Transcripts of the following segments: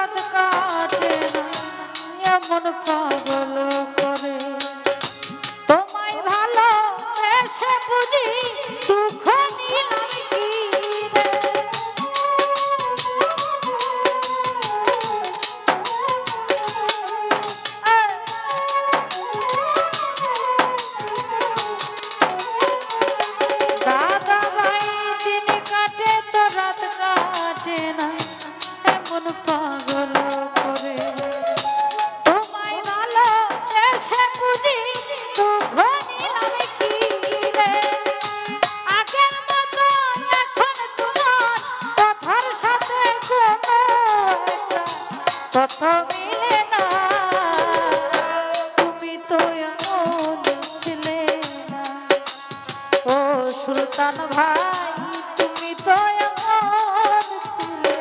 রাত কাটে না এমন পাগল করে তোমায় ভালো এসে বুঝি দুঃখ নিলাম কি রে দাদা ভাই দিন কাটে তো রাত কাটে না এমন পাগল করে তোমায় ভালো এসে বুঝি দুঃখ নিলাম কি রে আগের মতো এখন তোমার কথার সাথে কোনো একটা কথা মিলে না তুমি তো এমন ছিলে না ও সুলতান ভাই তুমি তো এমন ছিলে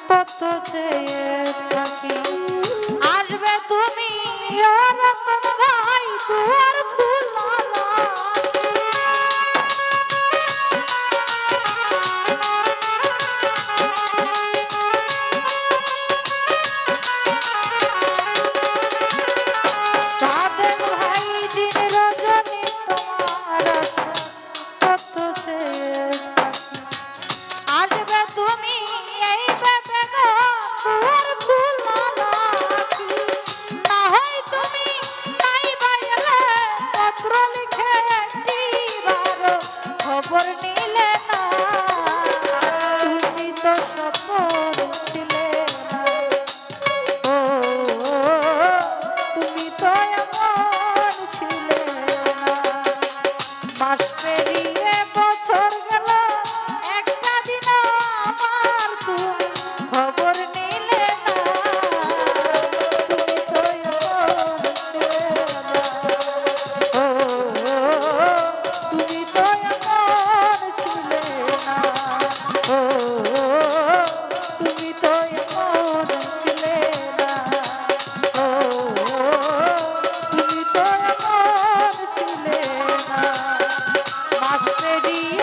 কত চেয়ে থাকি আসবে তুমি রতন ভাই দুয়ার খোলা সাদেক ভাই দিন রজনী তোমার আশা কত চেয়ে থাকি আসবে তুমি এই বেতে গো দুয়ার খোলা রাখি না হয় তুমি নাই বাইলে পত্র লিখে একটিবার খবর নিলে না তুমি তো সফল ছিলে না ও তুমি তো এমন ছিলে না মাস পেরিয়ে বছর গেল একটা দিন আমার তুমি খবর নিলে না তুমি তো এমন ছিলে না ও তুমি তো এমন ছিলে না ও তুমি তো এমন ছিলে না ও তুমি তো এমন ছিলে না মাস পেরিয়ে